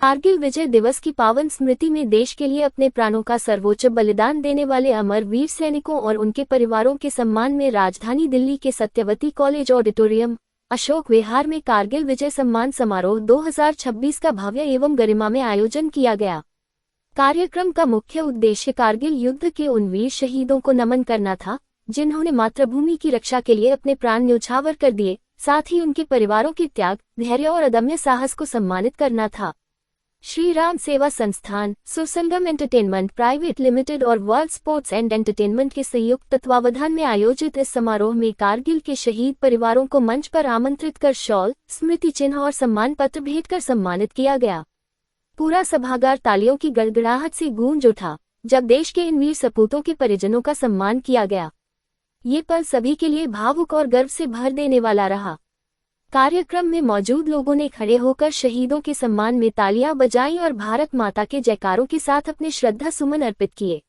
कारगिल विजय दिवस की पावन स्मृति में देश के लिए अपने प्राणों का सर्वोच्च बलिदान देने वाले अमर वीर सैनिकों और उनके परिवारों के सम्मान में राजधानी दिल्ली के सत्यवती कॉलेज ऑडिटोरियम अशोक विहार में कारगिल विजय सम्मान समारोह 2026 का भव्य एवं गरिमा में आयोजन किया गया। कार्यक्रम का मुख्य उद्देश्य कारगिल युद्ध के उन वीर शहीदों को नमन करना था, जिन्होंने मातृभूमि की रक्षा के लिए अपने प्राण न्यौछावर कर दिए। साथ ही उनके परिवारों के त्याग, धैर्य और अदम्य साहस को सम्मानित करना था। श्री राम सेवा संस्थान, सुसंगम एंटरटेनमेंट प्राइवेट लिमिटेड और वर्ल्ड स्पोर्ट्स एंड एंटरटेनमेंट के संयुक्त तत्वावधान में आयोजित इस समारोह में कारगिल के शहीद परिवारों को मंच पर आमंत्रित कर शॉल, स्मृति चिन्ह और सम्मान पत्र भेंट कर सम्मानित किया गया। पूरा सभागार तालियों की गड़गड़ाहट से गूंज उठा जब देश के इन वीर सपूतों के परिजनों का सम्मान किया गया। ये पल सभी के लिए भावुक और गर्व से भर देने वाला रहा। कार्यक्रम में मौजूद लोगों ने खड़े होकर शहीदों के सम्मान में तालियां बजाईं और भारत माता के जयकारों के साथ अपने श्रद्धा सुमन अर्पित किए।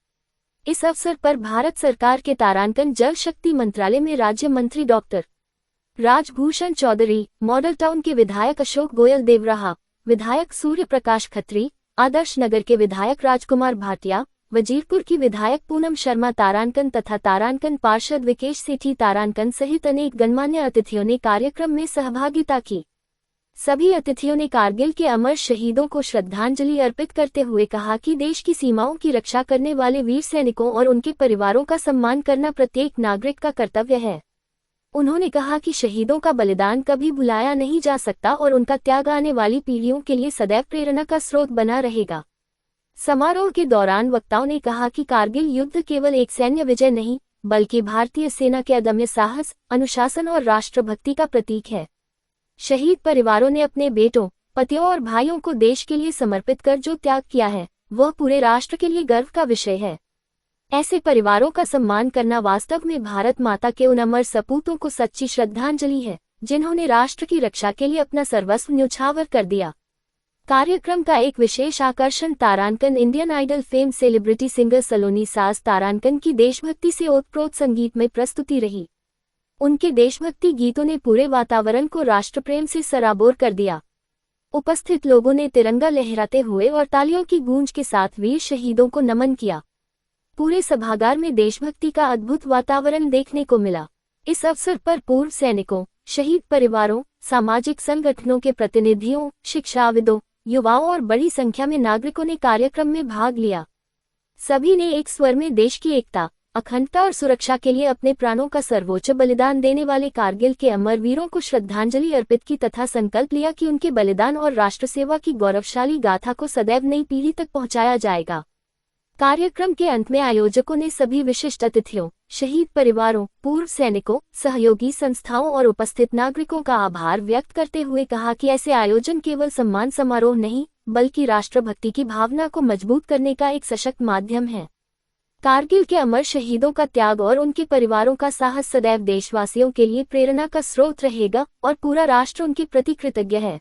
इस अवसर पर भारत सरकार के तारांकन जल शक्ति मंत्रालय में राज्य मंत्री doctor Rajbhushan Chaudhary, model town के विधायक अशोक गोयल देवराहा, विधायक सूर्य प्रकाश खत्री, आदर्श नगर के विधायक राजकुमार भाटिया, वजीरपुर की विधायक पूनम शर्मा तारांकन तथा तारांकन पार्षद विकेश सेठी तारांकन सहित अनेक गणमान्य अतिथियों ने कार्यक्रम में सहभागिता की। सभी अतिथियों ने कारगिल के अमर शहीदों को श्रद्धांजलि अर्पित करते हुए कहा कि देश की सीमाओं की रक्षा करने वाले वीर सैनिकों और उनके परिवारों का सम्मान करना प्रत्येक नागरिक का कर्तव्य है। उन्होंने कहा कि शहीदों का बलिदान कभी भुलाया नहीं जा सकता और उनका त्याग आने वाली पीढ़ियों के लिए सदैव प्रेरणा का स्रोत बना रहेगा। समारोह के दौरान वक्ताओं ने कहा कि कारगिल युद्ध केवल एक सैन्य विजय नहीं, बल्कि भारतीय सेना के अदम्य साहस, अनुशासन और राष्ट्रभक्ति का प्रतीक है। शहीद परिवारों ने अपने बेटों, पतियों और भाइयों को देश के लिए समर्पित कर जो त्याग किया है, वह पूरे राष्ट्र के लिए गर्व का विषय है। ऐसे परिवारों का सम्मान करना वास्तव में भारत माता के उन अमर सपूतों को सच्ची श्रद्धांजलि है, जिन्होंने राष्ट्र की रक्षा के लिए अपना सर्वस्व न्यौछावर कर दिया। कार्यक्रम का एक विशेष आकर्षण तारांकन Indian Idol fame celebrity singer Saloni Saaj तारांकन की देशभक्ति से ओतप्रोत संगीत में प्रस्तुति रही। उनके देशभक्ति गीतों ने पूरे वातावरण को राष्ट्रप्रेम से सराबोर कर दिया। उपस्थित लोगों ने तिरंगा लहराते हुए और तालियों की गूंज के साथ वीर शहीदों को नमन किया। पूरे सभागार में देशभक्ति का अद्भुत वातावरण देखने को मिला। इस अवसर पर पूर्व सैनिकों, शहीद परिवारों, सामाजिक संगठनों के प्रतिनिधियों, शिक्षाविदों, युवाओं और बड़ी संख्या में नागरिकों ने कार्यक्रम में भाग लिया। सभी ने एक स्वर में देश की एकता, अखंडता और सुरक्षा के लिए अपने प्राणों का सर्वोच्च बलिदान देने वाले कारगिल के अमर वीरों को श्रद्धांजलि अर्पित की तथा संकल्प लिया कि उनके बलिदान और राष्ट्र सेवा की गौरवशाली गाथा को सदैव नई पीढ़ी तक पहुंचाया जाएगा। कार्यक्रम के अंत में आयोजकों ने सभी विशिष्ट अतिथियों, शहीद परिवारों, पूर्व सैनिकों, सहयोगी संस्थाओं और उपस्थित नागरिकों का आभार व्यक्त करते हुए कहा कि ऐसे आयोजन केवल सम्मान समारोह नहीं, बल्कि राष्ट्रभक्ति की भावना को मजबूत करने का एक सशक्त माध्यम है। कारगिल के अमर शहीदों का त्याग और उनके परिवारों का साहस सदैव देशवासियों के लिए प्रेरणा का स्रोत रहेगा और पूरा राष्ट्र उनके प्रति कृतज्ञ है।